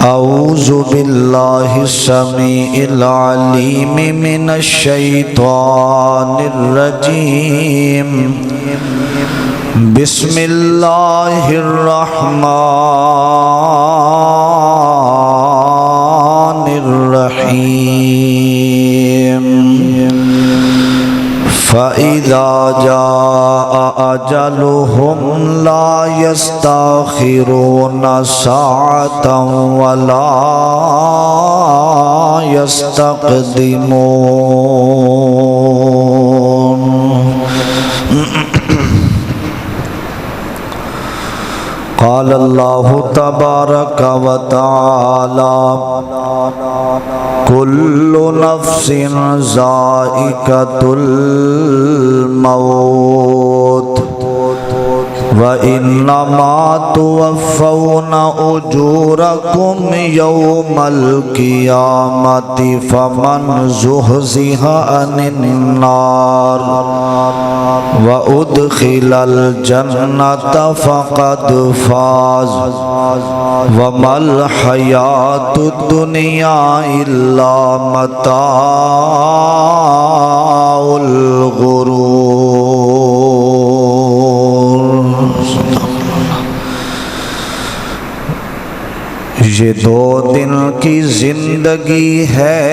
اعوذ باللہ السمیع العلیم من الشیطان الرجیم بسم اللہ الرحمن الرحیم فَإِذَا جَاءَ أَجَلُهُمْ لَا يَسْتَأْخِرُونَ سَاعَةً وَلَا يَسْتَقْدِمُونَ قال اللہ تبارک و تعالی کل نفس ذائقۃ الموت وَإِنَّمَا تُوَفَّوْنَ أُجُورَكُمْ يَوْمَ الْقِيَامَةِ فَمَنْ زُحْزِحَ عَنِ النَّارِ وَأُدْخِلَ الْجَنَّةَ فَقَدْ فَازَ وَمَا الْحَيَاةُ الدُّنْيَا إِلَّا مَتَاعُ الْغُرُورِ۔ یہ 2 دن کی زندگی ہے،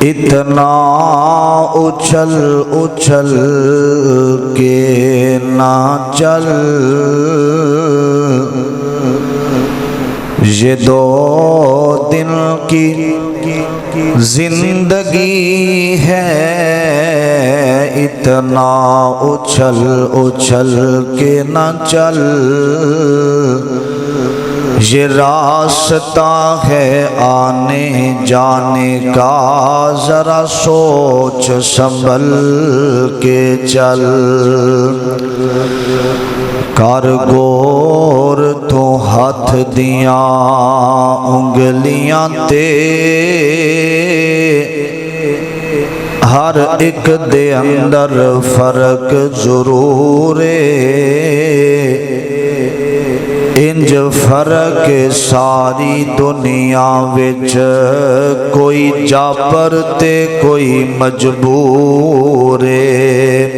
اتنا اچھل اچھل کے نہ چل، یہ 2 دن کی زندگی ہے، اتنا اچھل اچھل کے نہ چل، یہ راستہ ہے آنے جانے کا، ذرا سوچ سنبھل کے چل، کارگور تو ہاتھ دیاں انگلیاں تے، ہر ایک دے اندر فرق ضرور ہے، انج فرق ساری دنیا وچ، کوئی جابر تے کوئی مجبور ہے،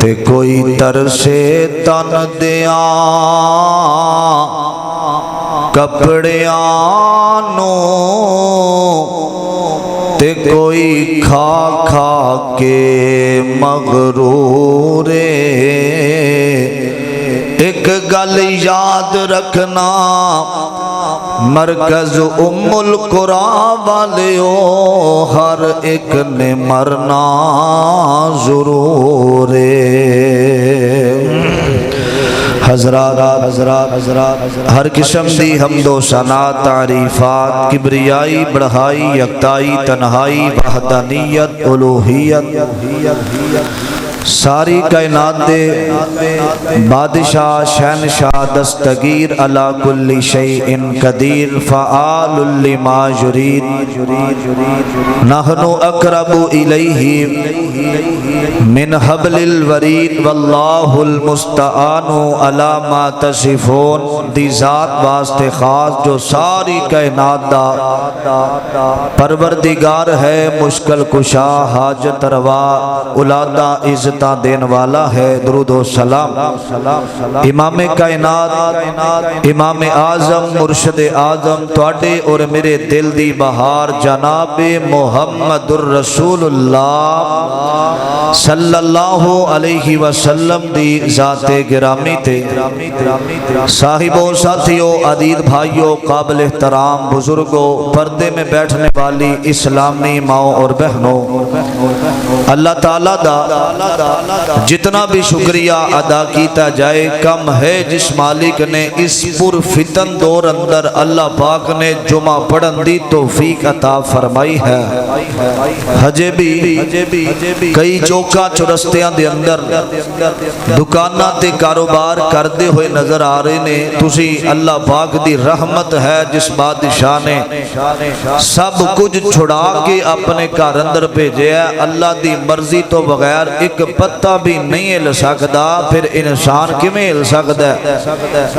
تے کوئی ترسے تن دیاں کپڑیاں نو، تے کوئی کھا کھا کے مغرور ہے۔ ایک گل یاد رکھنا، مرکز ام القرآ والیو، ہر ایک نے مرنا ضرور ہے۔ حضرات ہر قسم دی حمد و ثنا تعریفات، کبریائی بڑھائی یکتائی تنہائی وحدانیت الوہیت، ساری کائنات دے بادشاہ شہنشاہ دستگیر علی کل شیء قدیر فعال لما یرید، نحن اقرب الیہ من حبل الورید واللہ المستعان علی ما تصفون، دی ذات واسطے خاص جو ساری کائنات دا پروردگار ہے، مشکل کشا حاجت روا اولادہ عزت دین والا ہے۔ درود و سلام امام کائنات امام اعظم مرشد اعظم تواڈے اور میرے دل دی بہار جناب محمد الرسول اللہ صلی اللہ علیہ وسلم دی ذات گرامی تے، صاحبوں ساتھیوں عزیز بھائیوں قابل احترام بزرگوں، پردے میں بیٹھنے والی اسلامی ماؤں اور بہنوں، اللہ تعالیٰ دا جتنا بھی شکریہ ادا کیتا جائے کم ہے، جس مالک نے اس پر فتن دور اندر اللہ پاک نے جمعہ پڑھن دی توفیق عطا فرمائی ہے۔ ہجے بھی کئی چوکا چورستیاں دے اندر دکانہ تے کاروبار کردے ہوئے نظر آ رہے نے، تسی اللہ پاک دی رحمت ہے جس بادشاہ نے سب کچھ چھڑا کے اپنے گھر اندر بھیجے ہے، اللہ دی مرضی تو بغیر ایک پتہ بھی نہیں ہل سکدا پھر انسان کیویں ہل سکدا ہے؟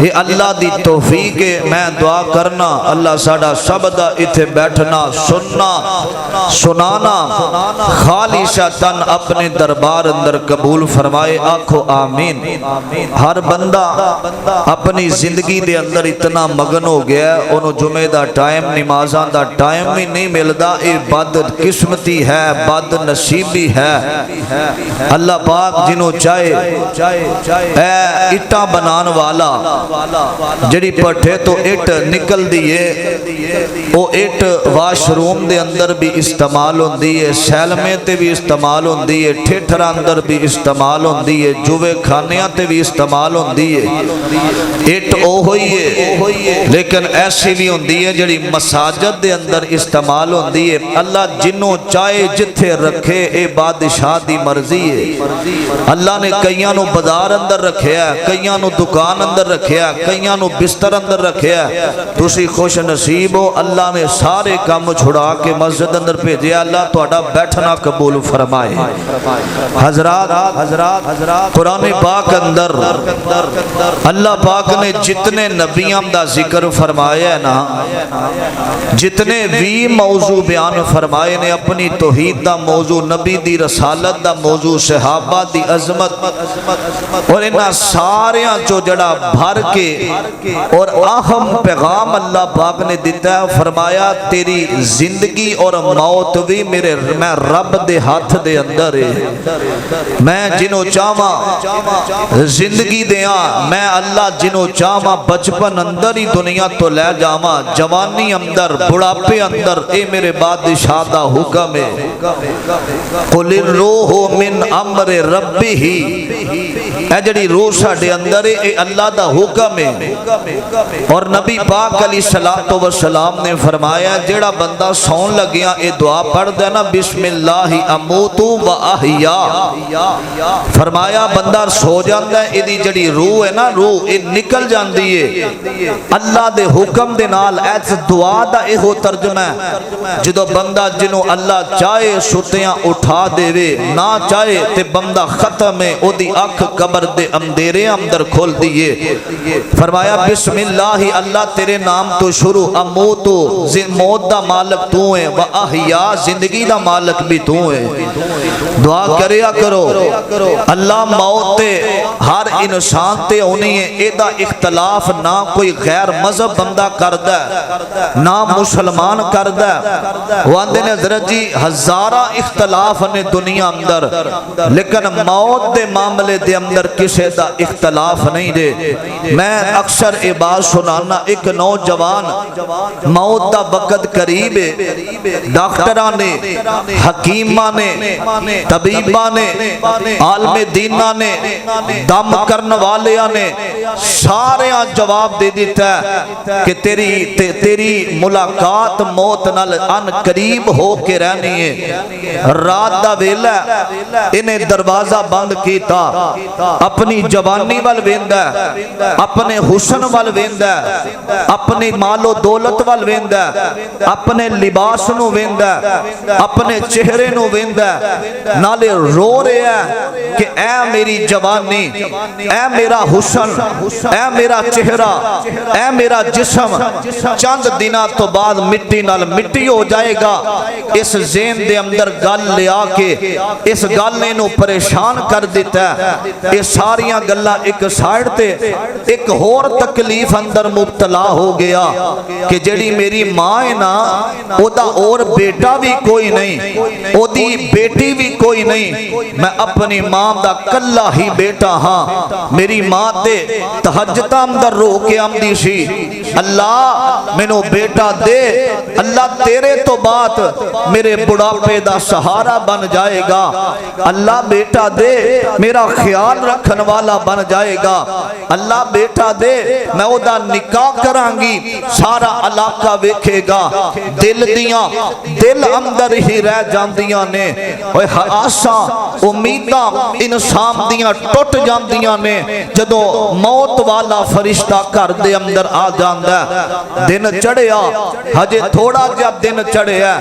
یہ اللہ دی توفیق ہے۔ میں دعا کرنا اللہ ساڈا سب دا ایتھے بیٹھنا سننا سنانا خالصتاً اپنے دربار اندر قبول فرمائے، آکھو آمین۔ ہر بندہ اپنی زندگی دے اندر اتنا مگن ہو گیا ہے انہوں جمعہ دا ٹائم نمازاں دا ٹائم ہی نہیں ملدا، اے بد قسمتی ہے، بد نصیبی ہے۔ اللہ پاک جنہوں چاہے اے اٹھا بنان والا جڑی پٹھے تو اٹ نکل دیئے او اٹ واش روم دے اندر بھی استعمال ہوندی ہے، سیلمے تے بھی استعمال ہوندی ہے، ٹھٹھرا اندر بھی استعمال ہوندی ہے، جوے کھانیاں تے بھی استعمال ہوندی ہے۔ اٹ او ہوئی ہے لیکن ایسی بھی ہوندی ہے جڑی مساجد دے اندر استعمال ہوندی ہے۔ اللہ جنوں چاہے جتھے رکھے اے بادشاہ دی مرضی ہے۔ اللہ نے کئیاں نو بازار اندر رکھیا ہے، کئیاں نو دکان اندر رکھیا ہے، کئیاں نو بستر اندر رکھیا ہے۔ تسی خوش نصیب ہو اللہ نے سارے کام چھڑا کے مسجد اندر بھیجیا۔ اللہ تہاڈا بیٹھنا قبول فرمائے۔ حضرات قرآن پاک اندر اللہ پاک نے جتنے نبیوں دا ذکر فرمایا ہے نا، جتنے بھی موضوع بیان فرمائے نے، اپنی توحید دا موضوع، نبی دی رسالت دا موضوع، صحابہ دی عظمت، اور انہاں ساریاں چو جڑا بھر کے اور اہم پیغام اللہ پاک نے دیتا ہے، فرمایا تیری زندگی اور موت بھی میں رب دے ہاتھ دے اندر ہے۔ میں جنوں چاہواں زندگی دیاں، میں اللہ جنوں چاہواں بچپن اندر ہی دنیا تو لے جاواں، جوانی اندر بڑھاپے اندر، اے میرے بادشاہ دا حکم ہے۔ قل الروح من امر ربہ، اے جڑی روح ساڈے اندر ہے اے اللہ دا حکم ہے۔ اور نبی پاک علیہ السلام نے فرمایا جڑا بندہ سون لگیا اے دعا پڑھ دے نا، بسم اللہ اموت و احیا، فرمایا بندہ سو جاندا ہے، ایدی جڑی روح ہے نا، روح اے نکل جاندی ہے اللہ دے حکم دے نال۔ ایس دعا دا اے ہو ترجمہ ہے جدو بندہ جنوں اللہ چاہے ستیاں اٹھا دے وے، نہ چاہے تے بندہ ختم ہے، او دی اکھ قبر دے اندھیرے اندر کھول دیئے۔ فرمایا بسم اللہ، اللہ تیرے نام تو شروع، اموت موت دا مالک تو ہے، و احیا زندگی دا مالک بھی تو ہے۔ دعا کریا کرو اللہ موت تے ہر انسان تے ہونی ہے، اے دا اختلاف نہ کوئی غیر مذہب بندہ کردہ نہ مسلمان کردہ۔ واندے نے حضرت جی ہزارہ اختلاف نے دنیا اندر، لیکن موت دے معاملے دے اندر کسے دا اختلاف نہیں دے۔ میں اکثر اے بات سنانا، ایک نوجوان موت دا وقت قریب ہے، ڈاکٹران نے، حکیمہ نے، طبیبہ نے، عالم دینہ نے، دم کرن والیاں نے، سارے جواب دے دیتا ہے کہ تیری ملاقات موت نال ان قریب ہو کے رہنی ہے۔ رات دا ویلا انہیں دروازہ بند کیتا، اپنی جوانی وال ویندا، اپنے حسن وال ویندا، اپنی مال و دولت وال ویندا، اپنے لباس نو ویندا، اپنے چہرے نو ویندا، نالے رو رہا ہے کہ اے میری جوانی، اے میرا حسن، اے میرا چہرہ، اے میرا جسم چند دنہ تو بعد مٹی نال مٹی ہو جائے گا۔ اس ذہن دے اندر گل لیا کے اس گل نے نو پریشان کر دیتا ہے۔ یہ ساریاں گلاں ایک سائیڈ تے ایک اور تکلیف اندر مبتلا ہو گیا کہ جڑی میری ماں ہے نا، او دا اور بیٹا بھی کوئی نہیں، او دی بیٹی بھی کوئی نہیں، میں اپنی ماں دا کلا ہی بیٹا ہاں۔ میری ماں تے تہجداں اندر رو کے آمدی سی، اللہ میں نو بیٹا دے، اللہ تیرے تو بات میرے بڑھاپے دا سہارا بن جائے گا، اللہ بیٹا دے میرا خیال رکھن والا بن جائے گا، اللہ بیٹا دے میں او دا نکاح کرانگی، سارا علاقہ ویکھے گا۔ دل اندر ہی رہ جاندیاں نے، آساں امیداں انسان دیاں ٹوٹ جاندیاں نے جدو موت والا فرشتہ کر دے اندر آ جاندہ۔ دن چڑھیا، ہجے تھوڑا جب دن چڑھیا،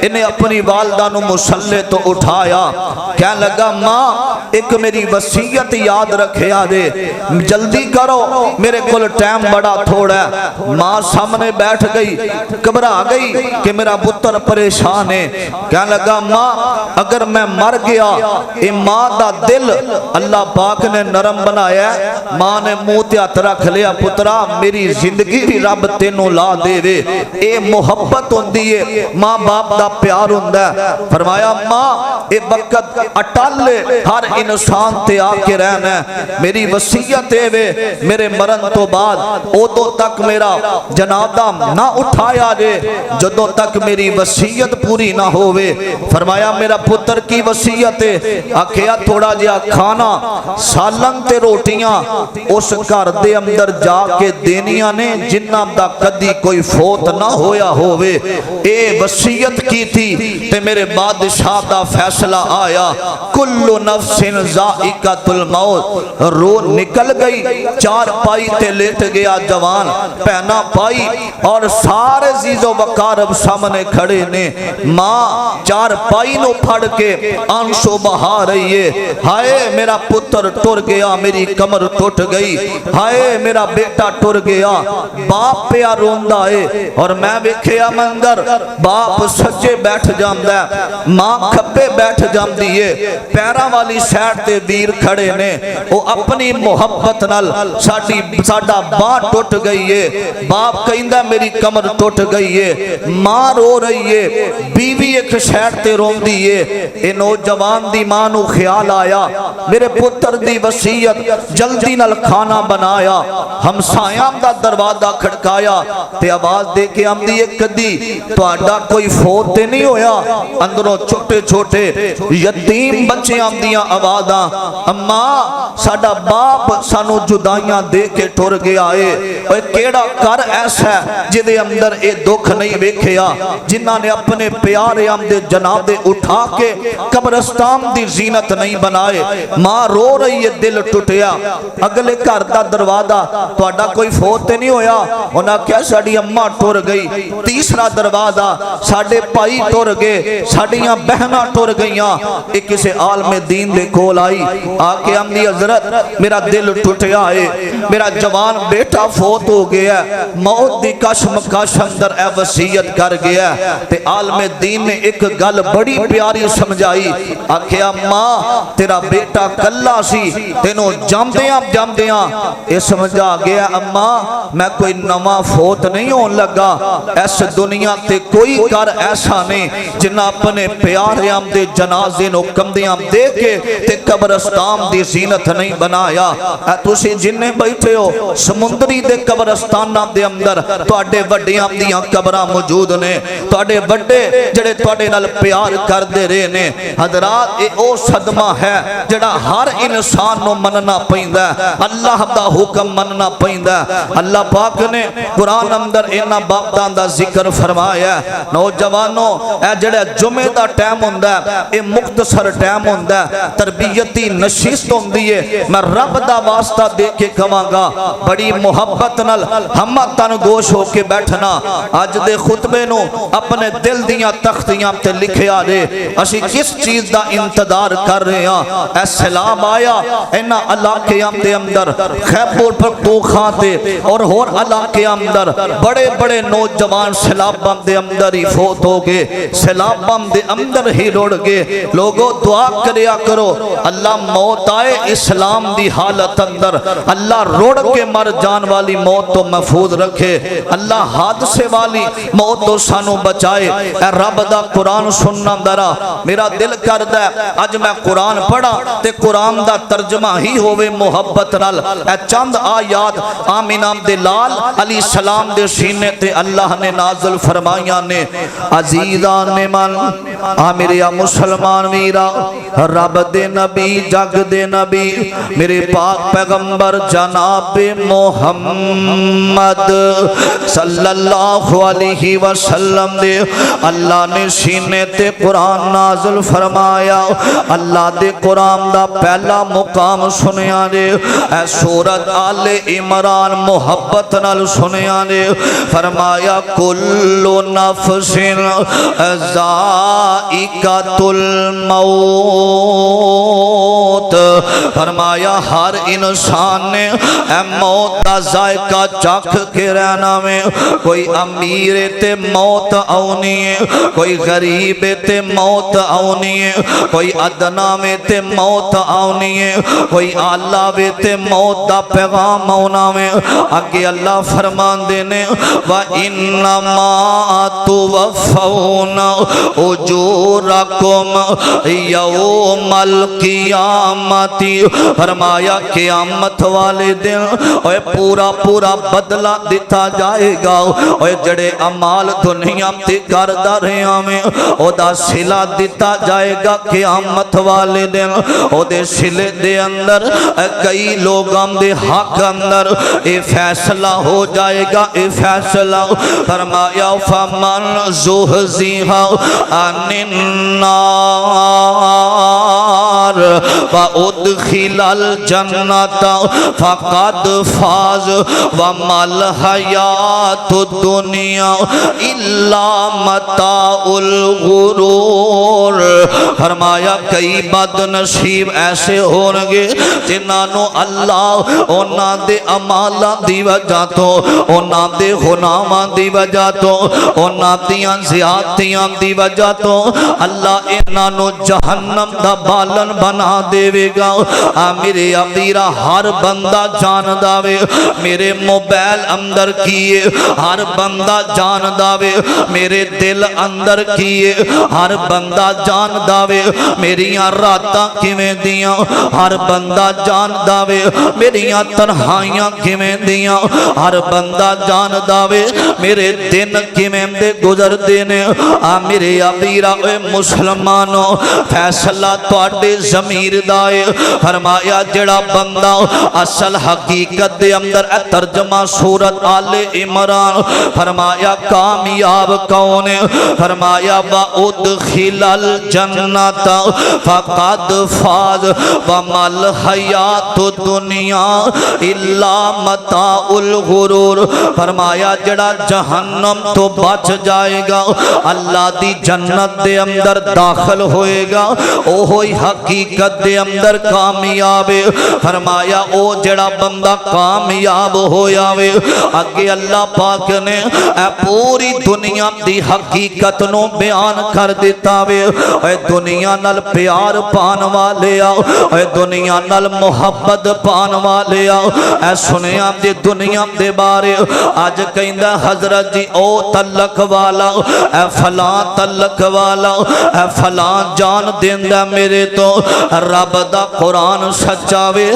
انہیں اپنی والدہ نو مسلح تو اٹھایا، کہنے لگا لگا ماں ایک میری وصیت یاد رکھے آجے جلدی کرو میرے کل ٹائم بڑا تھوڑا ہے۔ ماں سامنے بیٹھ گئی گھبرا گئی کہ میرا پتر پریشان ہے، کہنے لگا ماں اگر میں مر گیا اے ماں دا دل اللہ پاک نے نرم بنایا ہے۔ ماں نے منہ تے ہاتھ رکھ لیا پترا میری زندگی بھی رب تینوں لا دے وے، اے محبت ہوندی ہے ماں باپ دا پیار ہوندا ہے۔ فرمایا ماں اے وقت اٹل ہر انسان تے آ کے رہنا ہے، میری وصیت ہے وے میرے مرن تو بعد ادو تک میرا جنازہ نہ اٹھایا جے جدوں تک میری وصیت پوری نہ ہوئے۔ فرمایا میرا پتر کی وصیت ہے؟ آکھیا تھوڑا جہا کھانا سالن تے روٹیاں اس گھر دے اندر جا کے دینیاں نے جنہاں دا کدی کوئی فوت نہ ہویا ہوئے۔ اے وصیت کی تھی تے میرے بادشاہ دا فیصلہ آیا کل نفس ذائقۃ الموت۔ روح نکل گئی، چار پائی تے لیٹ گیا جوان، پہنا پائی اور سارے زیز و وقارب سامنے کھڑے نے۔ ماں چار پائی نو پھڑ کے آنسو بہا رہی ہے، ہائے میرا پتر ٹر گیا، میری کمر ٹوٹ گئی، ہائے میرا بیٹا ٹر گیا۔ باپ پیا روندا ہے اور میں ویکھیا منظر، باپ سجے بیٹھ جاندا ہے، ماں کھبے بیٹھ جاندی ہے، پیراں والی سائیڈ تے ویر کھڑے نے، او اپنی محبت نال ساڈا باں ٹوٹ گئی ہے۔ باپ کہندا میری کمر ٹوٹ گئی ہے، ماں رو رہی ہے، بیوی ایک سائیڈ تے روندی ہے۔ اے نوجوان دی ماں نو خیال آیا میرے پتر دی وصیت، جلدی نال کھانا بنایا، ہمسایاں دا دروازہ کھڑکایا تے آواز دے کے آمدی ہے کدی تہاڈا کوئی فوت تے نہیں ہویا؟ اندروں چھوٹے چھوٹے یتیم بچے آمدیاں آوازاں، اماں ساڈا باپ سانو جدائیاں دے کے ٹر گیا ہے، اے کیڑا کر ایسا ہے جدے اندر اے دکھ نہیں ویکھیا، جنہاں نے اپنے پیارے آمدے جنازے اٹھا کے قبرستان دی زینت نہیں بنائے۔ ماں رو رہی ہے، دل ٹوٹیا، اگلے گھر دا دروازہ تہاڈا کوئی فوت نہیں ہویا؟ انہاں کہا ساڈی اماں ٹر گئی۔ تیسرا دروازہ ساڈے پائی ٹر گئے، ساڈیاں بہناں ٹر گئیاں۔ ایک کسے عالم دین دے کول آئی، آ کے آمدی حضرت میرا دل ٹوٹیا ہے، میرا جوان بیٹا فوت ہو گیا ہے، موت دی کشمکش اندر اے وصیت کر گیا ہے۔ تے عالم دین نے ایک گل بڑی پیاری سمجھائی، آکھیا ماں تیرا بیٹا کلا سی، تینوں جامدیاں اے سمجھا گیا اماں میں کوئی نواں فوت نہیں ہون لگا، اس دنیا تے کوئی کر ایسا نہیں جنہ اپنے پیارے آمدے جنازے نو کمدیاں دے کے تے قبرستان دی زینت نہیں بنایا۔ اے تسی جننے بیٹھے ہو سمندری دے قبرستاناں دے اندر تواڈے وڈے آمدیاں قبراں موجود نے، تواڈے وڈے جڑے تواڈے نال پیار کر دے رہے نے۔ حضرات اے او صدمہ ہے جڑا ہر انسان نو مننا پیندا ہے، اللہ دا حکم مننا پیندا ہے۔ اللہ پاک نے قرآن اندر انہاں باباں دا ذکر فرمایا ہے۔ نوجوانوں اے جڑا جمعے دا ٹائم ہوندا ہے اے مختصر ٹائم ہوندا ہے، تربیتی نشست ہوندی ہے۔ میں رب دا واسطہ دے کے کہاں گا بڑی محبت نال ہم تن گوش ہو کے بیٹھنا۔ اج دے خطبے نو اپنے دل دیاں تختیاں تے لکھیا جے، اسی کس چیز دا انتظار کر رہے ہیں؟ اے سیلاب آیا انہاں علاقیاں دے اندر، خیبر پختونخوا تے اور ہور علاقے اندر بڑے بڑے نوجوان سیلاباں دے اندر ہی فوت ہو گئے، سیلاباں دے اندر ہی روڑ گئے۔ لوگوں دعا کریا کرو اللہ موت آئے اسلام دی حالت اندر، اللہ روڑ کے مر جان والی موت تو محفوظ رکھے، اللہ حادثے والی موت تو سانو بچائے۔ اے رب دا قرآن سننا درا میرا دل کردہ ہے اج میں قرآن پڑھا تے قرآن دا ترجمہ ہی ہوئے محبت نال۔ اے چند آیات آمینہ دے لال علیہ السلام دے سینے تے اللہ نے نازل فرمائیاں نے۔ عزیزان من آمیریا مسلمان ویرا رب دے نبی جگ دے نبی میرے پاک پیغمبر جناب محمد صلی اللہ علیہ وسلم دے اللہ نے سینے تے قرآن نازل فرمایا۔ اللہ دے قرآن دا پہلا مقام سنیا دے اے سورت آل عمران محبت نال سنیا دے، فرمایا کل نفس ذائقۃ ذائقۃ الموت، فرمایا ہر انسان نے موت کا ذائقہ چکھ کے رہنا میں، کوئی امیر تے موت آنی ہے، کوئی غریب تے موت آنی ہے، کوئی ادنا میں تے موت آنی ہے، کوئی اعلیٰ میں تے موت دا پیغام آنا میں۔ اگے اللہ فرمان دینے وَإِنَّمَا تُوَفَّوْنَ أُجُورَكُمْ يَوْمَ الْقِيَامَةِ، فرمایا قیامت والے دن اوے پورا پورا بدلہ دیتا جائے گا، اوے جڑے عمال دنیا تے کردہ رہے میں او دا صلہ دیتا جائے گا قیامت والے دن۔ او دے صلے دے اندر کئی لوگاں دے حق اندر اے فیصلہ ہو جائے گا، اے فیصلہ فرمایا فَمَنْ زُحْزِحَ عَنِ النَّارِ وَأُدْخِلَ الْجَنَّةَ فَقَدْ فَازَ وَمَا الْحَيَاةُ الدُّنْيَا إِلَّا مَتَاعُ الْغُرُورِ، فرمایا کئی بد نصیب ایسے ہونگے جنہاں اللہ انہاں دے عمالاں دی وجہ تو، انہاں دے غناماں دی وجہ تو، انہاں دیاں زیادتیاں دی وجہ تو اللہ انہاں جہنم دا بالن بنا دے گا۔ میرے ابیرہ ہر بندہ جان داوے میرے موبائل اندر کیے، ہر بندہ جان داوے میرے دل اندر کیے، ہر بندہ جان داوے میریاں راتاں کیویں دیاں، ہر بندہ جان داوے میریاں تنہائیاں کیویں دیاں، ہر بندہ جان داوے میرے دن کیویں دے گزر دینے۔ میرے ابیرہ اے مسلمانوں فیصلہ تواڈے ضمیر دائے، فرمایا جڑا بندہ اصل حقیقت دے اندر ترجمہ سورت آل عمران فرمایا کامیاب کون ہے، فرمایا وَأُدْخِلَ الْجَنَّةَ فَقَدْ فَازَ وَمَا الْحَيَاةُ الدُّنْيَا إِلَّا مَتَاعُ الْغُرُورِ، فرمایا جڑا جہنم تو بچ جائے گا اللہ دی جنت دے اندر داخل ہوئے گا، اوہی حقیقت دے اندر کامیاب ہے۔ فرمایا او جڑا بندہ کامیاب ہویا وے اگے اللہ پاک نے اے پوری دنیا دی حقیقت نو بیان کر دیتا وے، اے دنیا نال پیار پان والے آؤ، اے دنیا نال محبت پان والے آؤ، اے سنیا دے دنیا دے بارے آج کہندہ حضرت جی او تلک والا، اے فلاں تلک والا، اے فلاں جان دیندہ میرے تو رب دا قرآن سچا وے،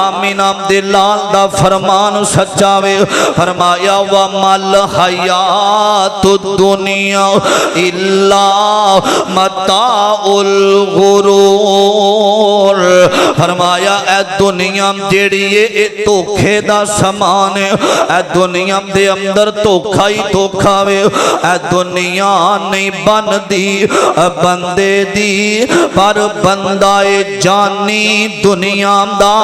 آمین دے لال دا فرمان سچا وے، فرمایا وَمَا الْحَيَاةُ الدُّنْيَا إِلَّا مَتَاعُ الْغُرُورِ، فرمایا اے دنیا جیڑی اے دھوکھے دا سامان ہے، اے دنیا دے اندر دھوکھا ہی دھوکھا وے، اے دنیا نہیں بن دی بندے دی پر بندہ جانی دنیا دا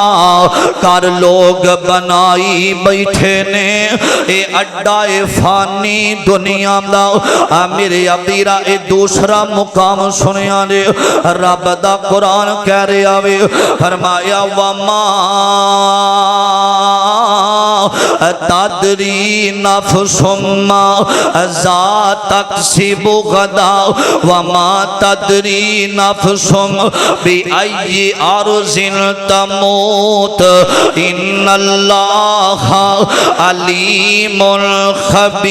کر لوگ بنائی بیٹھے نے اے اڈا فانی دنیا دا۔ میرے ابیرہ اے دوسرا مقام سنیا نے رب دا قرآن کہہ رہا وے، فرمایا وَمَا تَدْرِي نَفْسٌ مَاذَا تَكْسِبُ غَدًا وَمَا تَدْرِي نَفْسٌ بِأَيِّ أَرْضٍ تَمُوتُ إِنَّ اللَّهَ عَلِيمٌ خَبِيرٌ۔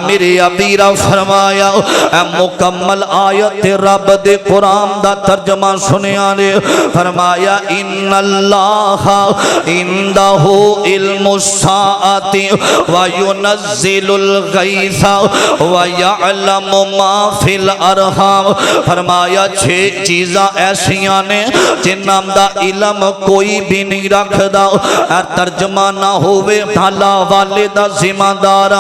میرے ابیرہ فرمایا مکمل آیت رب دے قرآن دا ترجمہ سنیا نے، فرمایا ان اللہ عندہ علم الساعۃ وینزل الغیث ویعلم ما فی الارحام، فرمایا 6 چیزاں ایسیاں نے جنہاں دا علم کوئی بھی نہیں رکھدا، ترجمہ نہ ہوئے بھالا والے دا ذمہ دار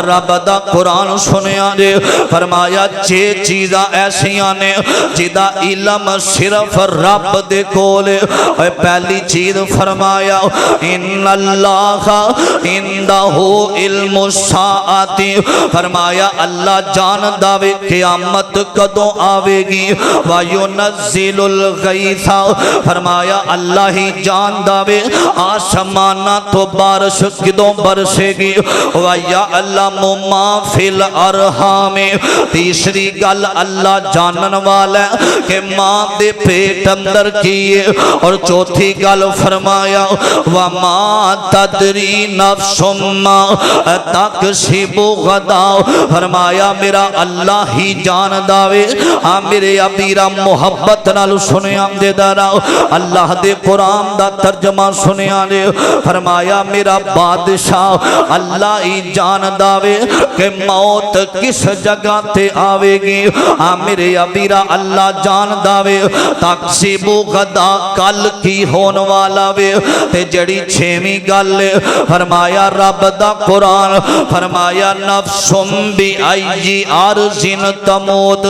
رب دا قرآن سنیا نے، فرمایا 6 چیزاں ایسیاں نے جدا علم صرف رب دے کولے۔ پہلی چیز فرمایا ان اللہ عندہ علم الساعۃ، فرمایا اللہ جان داوے قیامت کدوں آوے گی وَيُنَزِّلُ الْغَيْثَ فرمایا اللہ ہی جان داوے آسمانہ تو بارش کدوں برسے گی وَيَعْلَمُ مَا فِي الْأَرْحَامِ تیسری گل اللہ جانن والا ہے کہ ماں دے پیٹ اندر کیے اور چوتھی گل فرمایا وَمَا تَدْرِي نَفْسٌ مَا تَكْسِبُ غَدًا فرمایا میرا اللہ ہی جان داوے میرے ابیرا محبت نال سنیا دے دارا اللہ دے قرآن دا ترجمہ سنیا دے فرمایا میرا بادشاہ اللہ ہی جان داوے کہ موت کس جگہ تے آوے گی میرے ابیرا اللہ جان داوے تقسیبو غدا کل کی ہون والا وے تے جڑی چھویں گل فرمایا رب دا قرآن فرمایا نفسم بی آئی عارضین تموت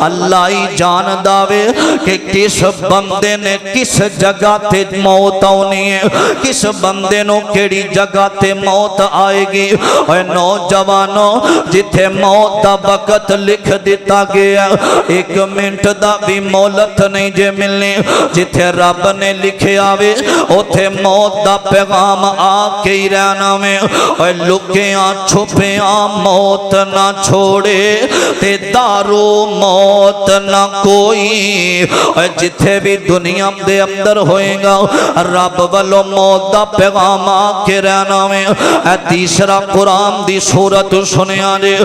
اللہ ہی جان داوے کہ کس بندے نے کس جگہ تے موت آنی ہے کس بندے نو کیڑی جگہ تے موت آئے گی اے نوجوانوں جتھے موت دا وقت لکھ دیتا گیا ایک منٹ دا بھی مولت نہیں جے ملنی جتھے رب نے لکھے آوے اتھے موت دا پیغام آ کے ہی رہنا میں اے لکیاں چھپیاں موت نہ چھوڑے تے دارو موت نہ کوئی اے جتھے بھی دنیا دے اندر ہوئے گا رب والو موت دا پیغام آ کے رہنا میں اے تیسرا قرآن دی صورت سنیا دے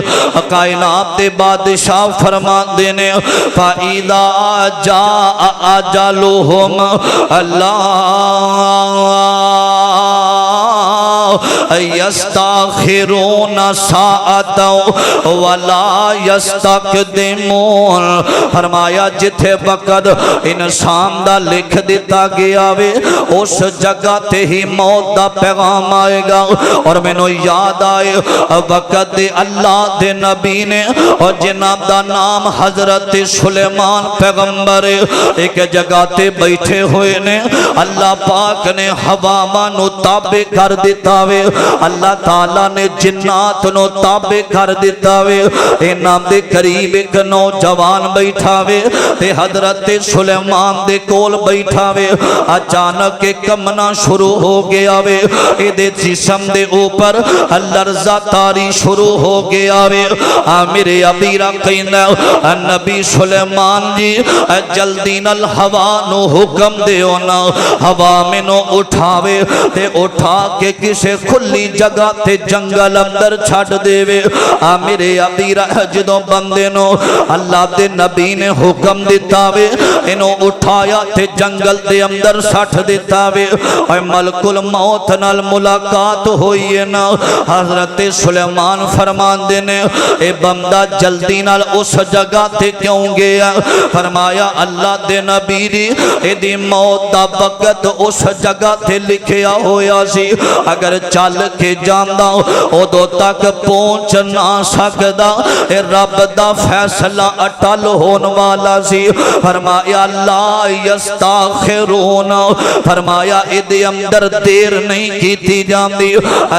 کائنات دے بادشاہ فرما دینے فَإِذَا جَاءَ أَجَلُهُمْ يَسْتَأْخِرُونَ سَاعَةً وَلَا يَسْتَقْدِمُونَ فرمایا جتھے وقت انسان دا لکھ دیتا گیا وے اس جگہ تے ہی موت دا پیغام آئے گا اور میں نو یاد آئے وقت دے اللہ دے نبی نے اور جناب دا نام حضرت سلیمان پیغمبر ایک جگہ تے بیٹھے ہوئے نے اللہ پاک نے ہوا نو تابع کر دیتا وے اللہ تعالیٰ نے جنات نو تابع کر دیتا وے انام دے قریب ایک نوجوان بیٹھا وے تے حضرت سلیمان دے کول بیٹھا وے اچانک کمنا شروع ہو گیا وے دے جسم دے اوپر لرزہ تاری شروع ہو گیا وے میرے ابیرہ کہنا نبی سلیمان جی جلدی نال ہوا نو حکم دیو نا ہوا میں نو اٹھاوے تے اٹھا کے کسے کھلی جگہ تے جنگل اندر چھڑ دے وے میرے ابیرہ جدوں بندے نو اللہ دے نبی نے حکم دیتا وے انہوں اٹھایا تے جنگل دے اندر سٹھ دیتا وے اے ملک الموت نال ملاقات ہوئی ہے نا حضرت سلیمان فرمان دینے اے بندہ جلدی نال اس جگہ تے کیوں گیا فرمایا اللہ دے نبی اے دی موت دا وقت اس جگہ تے لکھیا ہویا سی اگر چل کے جاندہ او دو تک پہنچ نہ سکدا اے رب دا فیصلہ اٹل ہون والا سی فرمایا لا یستاخرون فرمایا ادھے اندر دیر نہیں کیتی جاندی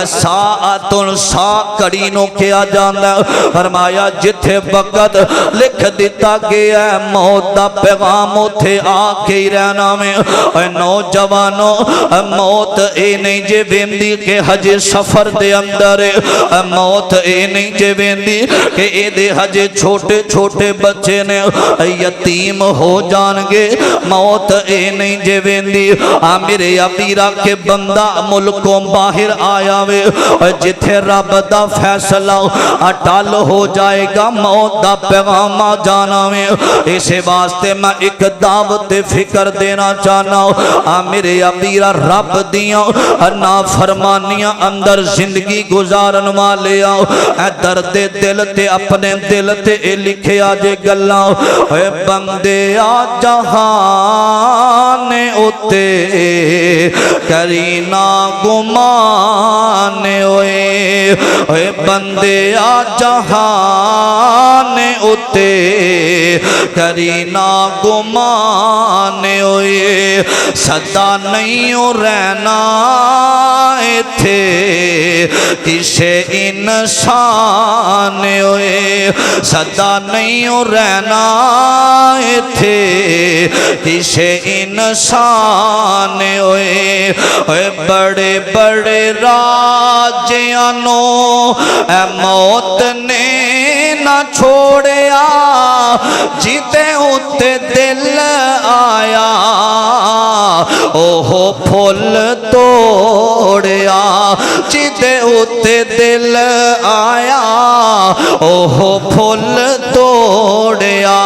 ساعتن سا کڑی نو کیا جاندہ فرمایا جتھے وقت لکھ دیتا گیا موت دا پیغام اتھے آکے ہی رہنا میں اے نوجوانوں موت اے نہیں جے ویندی کہ حج سفر دے اندر موت اے نہیں جے ویندی کہ اے دے حج چھوٹے چھوٹے بچے نے یتیم ہو جانگے موت اے نہیں جے ویندی میرے ابیرہ کے بندہ ملکوں باہر آیا وے جتھے رب دا فیصلہ اٹال ہو جائے گا موت دا پیغام آ جانا وے اسے واسطے میں ایک دعوت فکر دینا چاہنا میرے ابیرہ رب دیاں نا فرمانیاں اندر زندگی گزارن والے آؤ اے درد دل تے اپنے دل تے اے لکھے آجے گلاں اے بندے آ جہانے اتے کرینا گمانے ہوئے اے بندے آ جہانے اتے کرینا گمانے ہوئے صدا نہیں رہنا تھے کسے انسان ہوئے سدا نہیں رہنا تھے کسے انسان ہوئے بڑے بڑے راجیانوں اے موت نے نہ چھوڑیا جیتے ہوتے دل آیا اوہ پھول توڑیا جیتے ہوتے دل آیا اوہ پھول توڑیا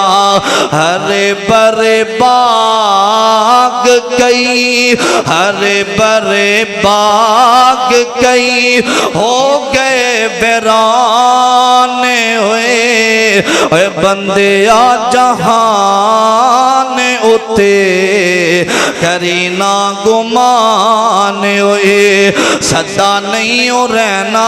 ہرے برے باغ کئی ہرے برے باغ کئی ہو گئے ویران ہوئے اے بندیا جہان اتے کرینا گمان ہوئے سدا نہیں رہنا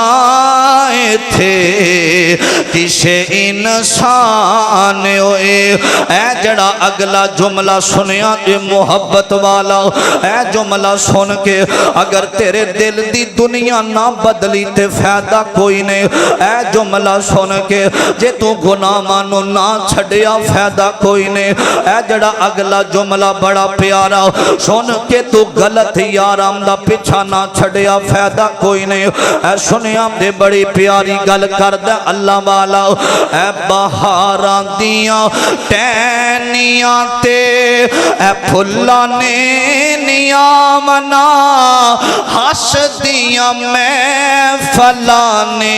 تھے کسے انسان ہوئے اے جڑا اگلا جملہ سنیا اے محبت والا اے جملہ سن کے اگر تیرے دل دی دنیا نہ بدلی تے فائدہ کوئی نہیں اے جملہ سن کے جے تو گناہ مانو نہ چھڑیا فائدہ کوئی نہیں اے جڑا اگلا جملہ بڑا پیارا سن کے تو غلط یارام دا پچھا نہ چھڑیا فائدہ کوئی نہیں اے سنیا دے بڑی پیاری گل کر دے اللہ والا اے بہاراں دیاں ٹینیاں تے اے پھلانے نیامنا ہس دیاں محفلانے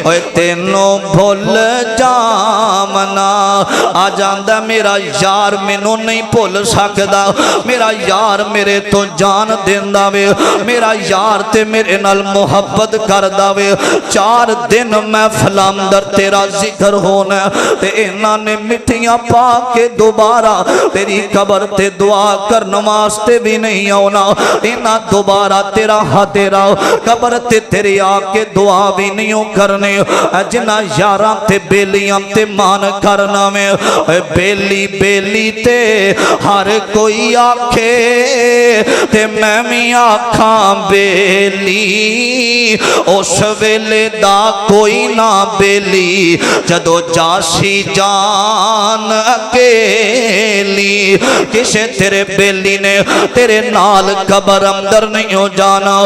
اوے تینوں بھول جامنا آ جاندہ میرا یار مینوں نہیں بھول سکدا میرا یار میرے تو جان دیندہ وے میرا یار تے میرے نال محبت کردہ وے 4 دن میں فلامدر تیرا ذکر ہونا تے انہاں نے مٹھیاں پا کے دوبارہ تیری قبر تے دعا کر نماز تے بھی نہیں ہونا انہاں دوبارہ تیرا تیرا قبر تے تیری آکے دعا بھی نہیں کرنے جنہ یاراں تے بیلیاں تے مان کرنا میں بیلی بیلی تے ہر کوئی آکھے تے میں بھی آکھاں بیلی اس ویلے دا کوئی نہ بیلی جدو جاسی جان اکیلی کسے تیرے بیلی نے تیرے نال قبر اندر نہیں ہو جانا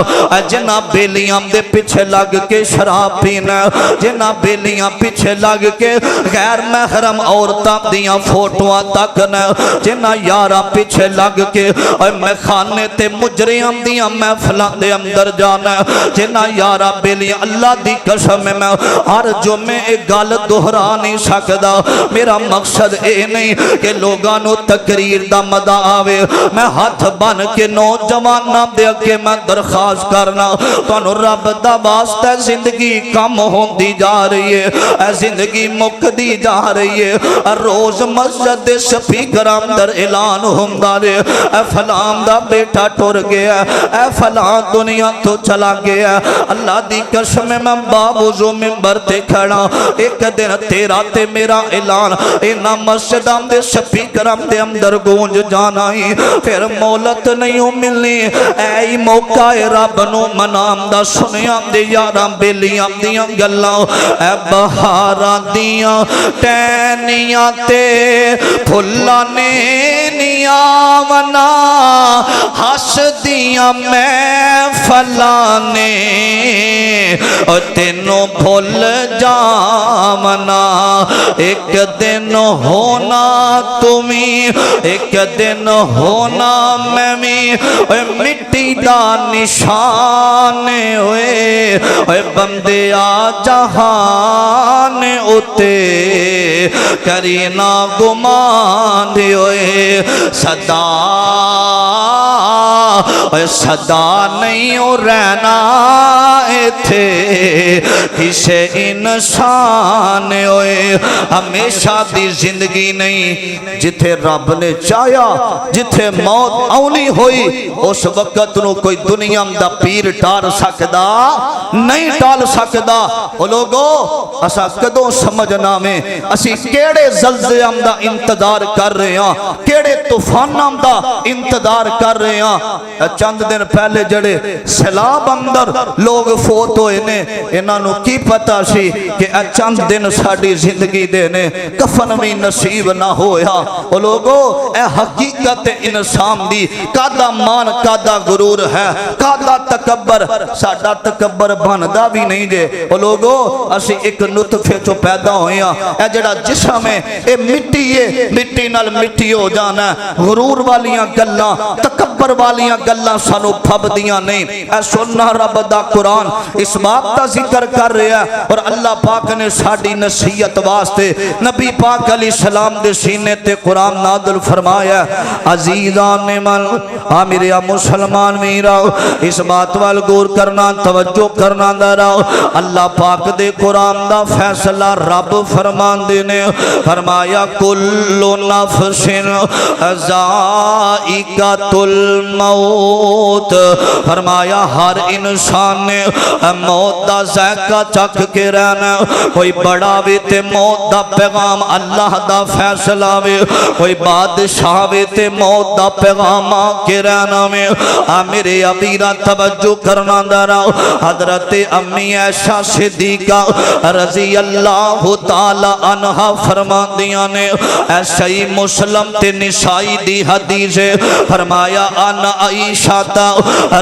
جنہ بیلیاں دے پیچھے لگ کے شراب پینا جنہ بیلیاں پیچھے لگ کے غیر محرم عورتاں دیاں فوٹوਆਂ تکنا جنہ یاراں پیچھے لگ کے میں خانے تے مجریاں دیاں محفلاں دے اندر جانا جنہ یاراں بیلیاں اللہ دی قسم میں ہر جو میں ایک گل دہرا نہیں سکدا میرا مقصد اے نہیں کہ لوگانو تقریر دا مدہ آوے میں ہاتھ بن کے نوجواناں دے کے میں درخواست کرنا تو رب دا واسطہ زندگی کم ہوندی جا رہی ہے اے زندگی مک دی جا رہی ہے روز مسجد سپیکر اندر اعلان ہوندا رہے اے فلان دا بیٹا ٹر گیا اے فلان دنیا تو چلا گیا اللہ دی قسم میں باوضو منبر تے کھڑا ایک دن تیرا تے میرا اعلان اینا مسجد دے سپیکر دے اندر گونج جانا ہی پھر مولت نہیں ملنی اے موقع رب نو منام دا سنیاں دے یاراں بیلیاں دیاں گلاں اے بہاراں دیاں ٹینیاں تے پھلانے نیامنا ہس دیاں محفلانے اور تینوں بھول جامنا ایک دن ہونا تمہیں ایک دن ہونا میں مٹی دا نشان ہوئے بندے آ جہان اتے کرینا گمان ہوئے صدا صدا نہیں رہنا تھے کسے انسان ہوئے ہمیشہ دی زندگی نہیں جتھے رب نے چاہیا جتھے موت آنی ہوئی اس وقت نو کوئی دنیا دا پیر ٹال سکدا نہیں ٹال سکدا وہ لوگو اسا کدوں سمجھنا میں اسی کیڑے زلزلے دا انتظار کر رہے ہیں کیڑے طوفاناں دا انتظار کر رہے ہیں چند دن پہلے جڑے سیلاب اندر لوگ فوت ہوئے نے انہاں نو کی پتہ سی کہ چند دن ساڈی زندگی دے نے کفن بھی نصیب نہ ہویا۔ او لوگو اے حقیقت انسان دی کادا مان کادا غرور ہے کادا تکبر ساڈا تکبر بندا بھی نہیں جے۔ او لوگو اسی ایک نطفے چو پیدا ہوئے ہیں اے جڑا جسم ہے اے مٹی ہے مٹی نال مٹی ہو جانا ہے۔ غرور والیاں گلاں تکبر والیاں گلاں سانو پھب دیاں نہیں۔ اے سننا رب دا قرآن اس بات دا ذکر کر رہا ہے اور اللہ پاک نے ساڈی نصیحت واسطے نبی پاک علیہ السلام دے سینے تے قرآن نازل فرمایا۔ عزیزان من میرے مسلمان میرا اس بات وال غور کرنا توجہ کرنا درا اللہ پاک دے قرآن دا فیصلہ رب فرمان دینے فرمایا کل نفس ذائقۃ الموت، فرمایا ہر انسان نے موت دا ذائقہ چکھ کے رہنا، کوئی بڑا بھی تے موت دا پیغام اللہ دا فیصلہ وے، کوئی بادشاہ بھی تے موت دا پیغام آ کے رہنا میں۔ میرے ابیرہ توجہ کرنا درا حضرت امی عائشہ صدیقہ رضی اللہ تعالی عنہ فرمان دیا نے ایسائی مسلم تے نسائی دی حدیث فرمایا ان عائشہ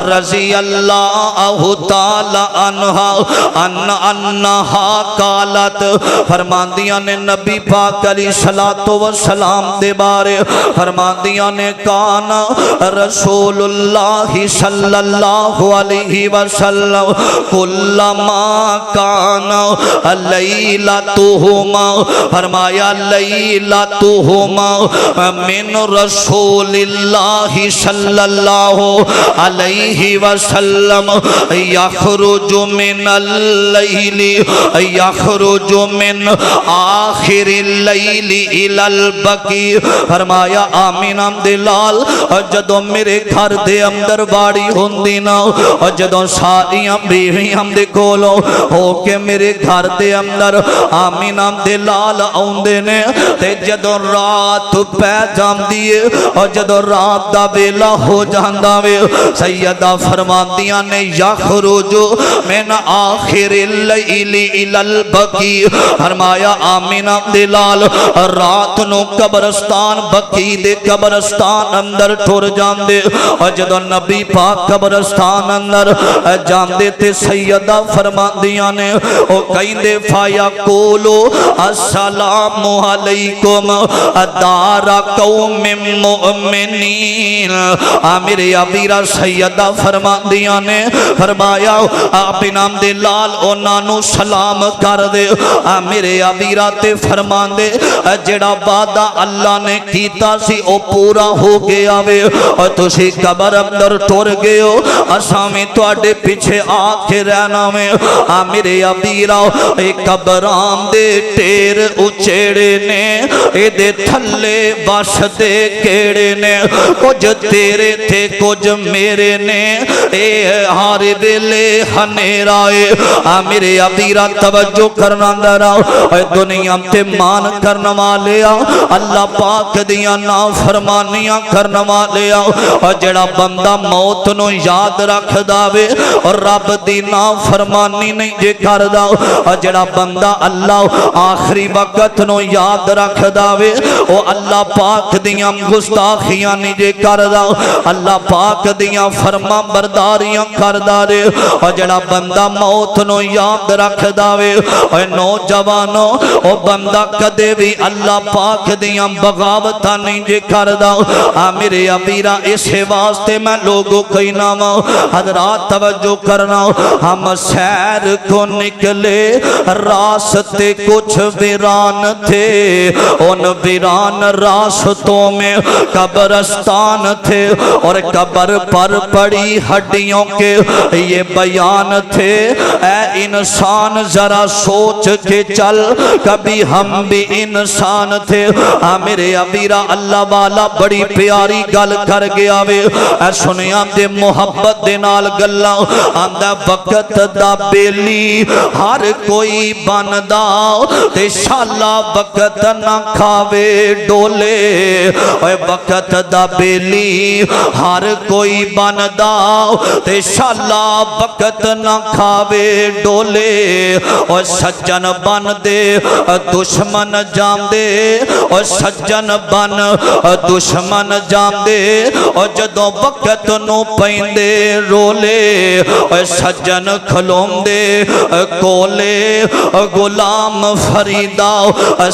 رضی اللہ تعالی عنہ انہا قالت فرمان دیا نے نبی پاک علیہ السلام دے بارے فرمان دیا نے کان رسول اللہ صلی اللہ علیہ وسلم کلما کان لیلتہما فرمایا لیلتہما من رسول اللہ صلی اللہ علیہ وسلم یخرج من اللیل یخرج من آخر اللیل الى البقیع فرمایا آمین دلال جدو میرے گھر دے اندر باڑی ہوندی نا جدو ساریاں بیویاں دے کولو ہو کے میرے گھر دے اندر آمین دلال آوندے نے تے جدو رات پہ جام دیے اور جدو رات دا بیلا ہو جاندہ وے سیدہ فرماندیاں نے یخرج من آخر اللیل الى البقیع فرمایا آمین دلال رات نو قبرستان بقیع دے قبرستان اندر ٹھور جاندے اور جدو نبی پاک قبرستان اندر جاندے تے سیدہ فرماندیاں نے او کہیں دے فایا کولو السلام علیکم دار قوم مؤمنین میرے ابیرہ سیدہ فرماندیاں نے فرمایا آپ نام دے لال انہوں سلام کر دے میرے ابیرہ تے فرمان دے جڑا وعدہ اللہ نے کیتا سی او پورا ہو گیا وے اور تسی قبر اندر ٹور گئے ہو اسامی تواڈے پیچھے آ کے رہنا میں میرے ابیرہ ایک قبرام دے ٹیر اچھیڑے نے اے دے تھلے باش دے کیڑے نے کچھ تیرے تھے کچھ میرے نے اے ہارے بلے ہنیرائے میرے ابیرہ توجہ کرنا درا دنیا تے مان کرنا والیا اللہ پاک دیا نافرمانیاں کرنا والیا جڑا بندہ موت نو یاد رکھ داوے اور رب دی نافرمانی نہیں جے کر دا جڑا بندہ اللہ آخری وقت نو یاد رکھ داوے او اللہ پاک دیا گستاخیاں نہیں جے کر دا اللہ پاک دیا فرما برداریاں کر دارے اور جڑا بندہ موت نو یاد رکھ داوے اور نوجوانوں او بندہ کدے بھی اللہ پاک دیا بغاوتہ نہیں جے کر دا میرے ابیرہ اس واسطے میں لوگوں کئی نام حضرات توجہ کرنا ہم سیر کو نکلے راستے کچھ ویران تھے ان ویران راستوں میں قبرستان تھے اور قبر پر پڑی ہڈیوں کے یہ بیان تھے اے انسان ذرا سوچ کے چل کبھی ہم بھی انسان تھے میرے ابیرہ اللہ والا بڑی پیاری گل کر گیا وے اے سنیا دے محبت دے نال گلاں آندا وقت دا بیلی ہر کوئی بندا تے شالا وقت نہ کھاوے ڈولے اے وقت دا بیلی ہر ہر کوئی بندا تے شالا وقت نہ کھاوے ڈولے او سجن بن دے دشمن جام دے او سجن بن دشمن جام دے او جدوں وقت نو پیندے رولے او سجن کھلوم دے کولے غلام فریدا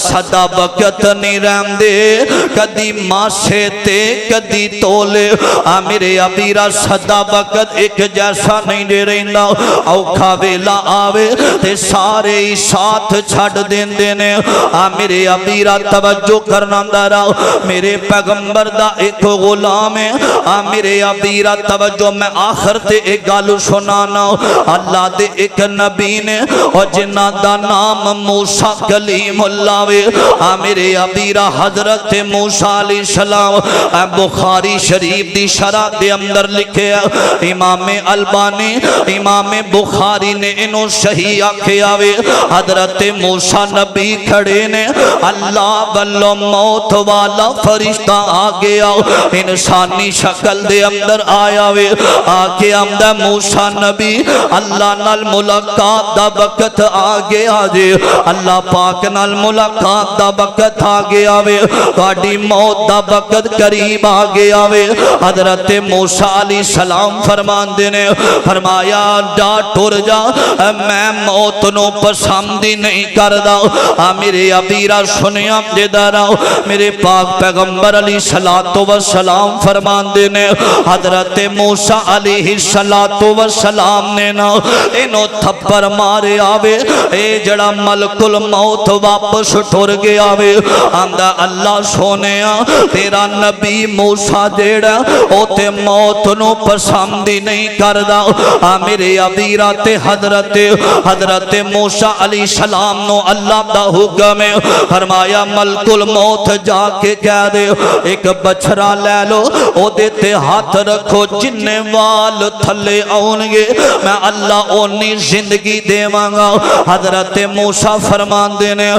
صدا وقت نہیں رہم دے کدی ماشے تے کدی تولے میرے ابیرا صدا وقت ایک جیسا نہیں دے رہندا اوکھا ویلا آوے تے سارے ہی ساتھ چھڑ دین دینے میرے ابیرا توجہ کرنا دارا میرے پیغمبر دا ایک غلام ہے میرے ابیرا توجہ میں آخر تے ایک گالو سنانا اللہ دے ایک نبی نے اور جنہ دا نام موسیٰ کلیم اللہ وے میرے ابیرا حضرت موسیٰ علیہ السلام بخاری شریف دی شرح دے اندر لکھے امام البانی امام بخاری نے انہوں صحیح آکھے آوے حضرت موسیٰ نبی کھڑے نے اللہ واللہ موت والا فرشتہ آگیا انسانی شکل دے اندر آیا وے آکے امدہ موسیٰ نبی اللہ نال ملاقات دا وقت آگے آجے اللہ پاک نال ملاقات دا وقت آگے آوے گاڑی موت دا وقت قریب آگے آوے حضرت موسیٰ علیہ السلام فرمان دینے فرمایا جا ٹور جا میں موت نو پسندی نہیں کردہ میرے ابیرا سنیا جدارا میرے پاک پیغمبر علیہ السلام فرمان دینے حضرت موسیٰ علیہ السلام نے نا انہوں تھپر مارے آوے اے جڑا ملک الموت واپس ٹور گیا آوے آمدہ اللہ سونیا تیرا نبی موسیٰ جیڑا او تے موت نو پسندی نہیں کردہ میرے ابیرا تے حضرت موسیٰ علیہ السلام نو اللہ دا حکم ہے فرمایا ملک الموت جا کے کہہ دے ایک بچھرا لے لو او دیتے ہاتھ رکھو جننے وال تھلے آؤنگے میں اللہ اونی زندگی دے مانگا حضرت موسیٰ فرمان دینے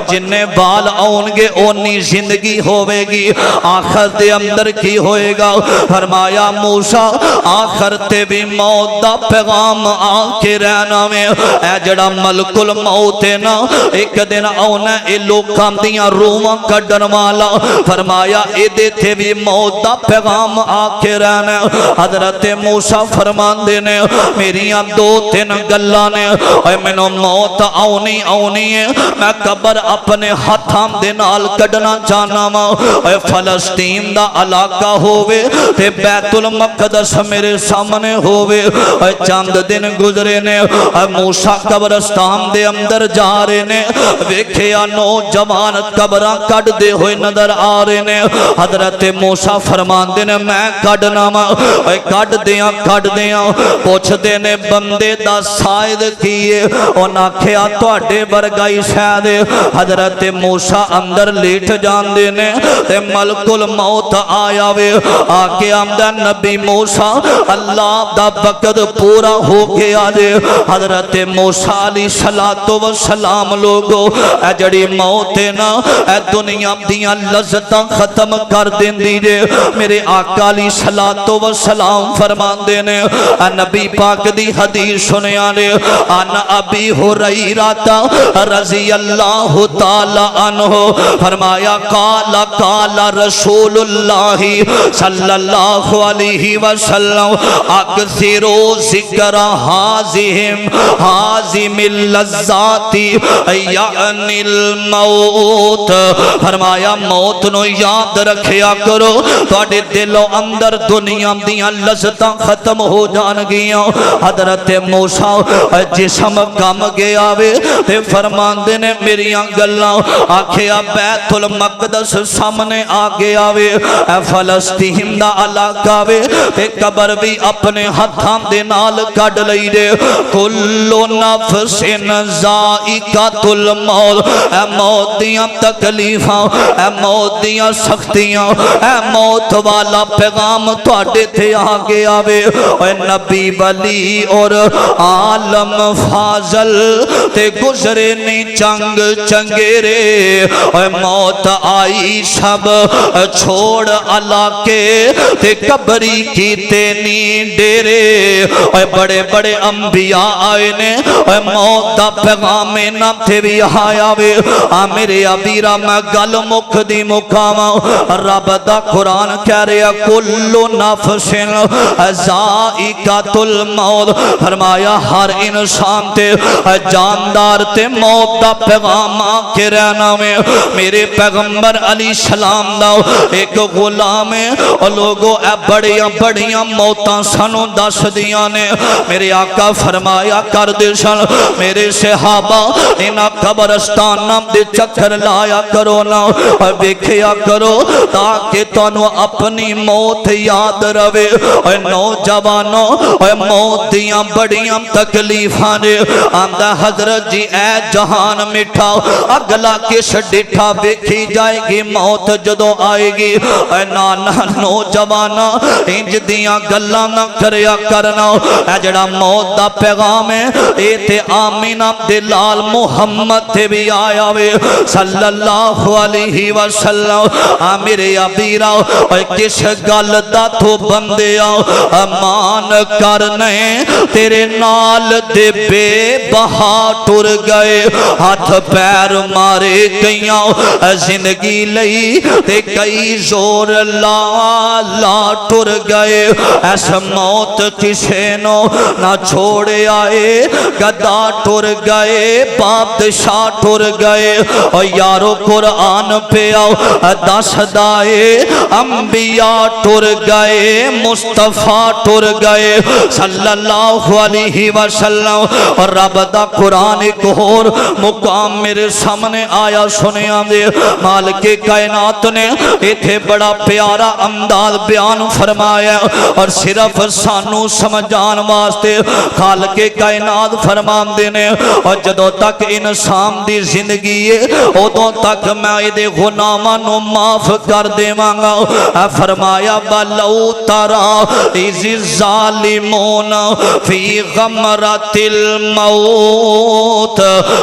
جننے وال آؤنگے اونی زندگی ہوئے گی آخر دے اندر کی ہوئے گا فرمایا موسیٰ آخر تے بھی موت دا پیغام آکے رہنا میں اے جڑا ملک الموت ہے نا ایک دن آونا اے لوکاں دیاں روماں کڈن والا فرمایا اے دیتے بھی موت دا پیغام آکے رہنا حضرت موسیٰ فرمان دینے میریاں دو تین گلانے اے منو موت آونی ہے میں قبر اپنے ہاتھام دینال کڈنا چاہنا ماں اے فلسطین دا علاقہ ہوئے تے بیت المقدس میرے سامنے ہوئے اے چاند دن گزرے نے اے موسیٰ قبرستان دے اندر جا رہے نے ویکھیا نوجوان قبرہ کٹ دے ہوئے نظر آ رہے نے حضرت موسیٰ فرمان دینے میں کٹنا ماں اے کٹ دیاں پوچھ دینے بندے دا سائد کیے ان آکھیا توڑے برگائی شاید حضرت موسیٰ اندر لیٹ جان دینے تے ملک الموت آیا وے آکے آمدہ نبی موسیٰ اللہ دا وقت پورا ہو گیا دے حضرت موسیٰ علیہ السلام لوگو اے جڑی موت نا اے دنیا دیاں لذتاں ختم کر دین دیجے میرے آقا علیہ السلام فرمان دینے اے نبی پاک دی حدیث سنیا نے آنا ابی ہریرہ رضی اللہ تعالی عنہ فرمایا قال رسول اللہ صلی اللہ علیہ وسلم اکثرو ذکر حازم اللذات یعنی الموت فرمایا موت نو یاد رکھیا کرو توڑے دلوں اندر دنیا دیاں لذتاں ختم ہو جان گیاں حضرت موسیٰ جسم کم گیا وے تے فرمان دینے میریاں گلاں آکھیا بیت المقدس سامنے آگے آوے اے فلسطین دا علاقہ وے تے قبر بھی اپنے ہتھاں دے نال کڈ لئی دے کلو نفس ذائقۃ الموت اے موت دیاں تکلیفاں اے موت دیاں سختیاں اے موت والا پیغام تواڈے تے آگے آوے اے نبی ولی اور عالم فاضل تے گزرے نہیں چنگ چنگیرے اے موت آئی سب چھوڑ علاقے تے قبری کیتے نی ڈیرے اے بڑے بڑے انبیاء آئے نے اے موت دا پیغام نہ تھے بھی آیا وے میرے ابیرا میں گل مک دی مکاما رب دا قرآن کہہ رہا کل نفس ذائقۃ الموت فرمایا ہر انسان تے جاندار تے موت دا پیغام کے رہنا میں میرے پیغمبر علیہ السلام دا ایک غلام ہے اور لوگوں اے بڑیاں بڑیاں موتاں سانو دس دیاں نے میرے آقا فرمایا کر دے سن میرے صحابہ انہاں قبرستان دے چکر لایا کرو نا اور دیکھیا کرو تاکہ تانوں اپنی موت یاد روے اور نوجوانوں اور موت دیاں بڑیاں تکلیفاں نے آندہ حضرت جی اے جہان مٹھا اگلا کس ڈٹھا دیکھی جائے گی موت جدوں آئے گی اے نانا نوجوانا انج دیاں گلاں نہ کریا کرنا اے جڑا موت دا پیغام ہے اے تے آمینہ دے لال محمد تے بھی آیا وے صلی اللہ علیہ وسلم میرے ابیرا اے کس گل دا تو بندے مان کرنے تیرے نال دے بے بہا ٹر گئے ہاتھ پیر مارے گئیاں زندگی لئی تے کئی زور لا لا ٹر گئے ایسا موت کسے نو نہ چھوڑے آئے گدا ٹر گئے بادشاہ ٹر گئے اور یارو قرآن پہ آؤ دس دائے انبیاء ٹر گئے مصطفیٰ ٹر گئے صلی اللہ علیہ وسلم اور رب دا قرآن ایک اور مقام میرے سامنے آیا سنیا دے مالک کائنات نے ایتھے بڑا پیارا انداز بیان فرمایا اور صرف سانو سمجھان واسطے خالق کائنات فرمان دینے اور جدوں تک انسان دی زندگی ہے ادوں تک میں دے گناہاں نو معاف کر دیواں فرمایا بلو ترا اذ الظالمون فی غمرۃ الموت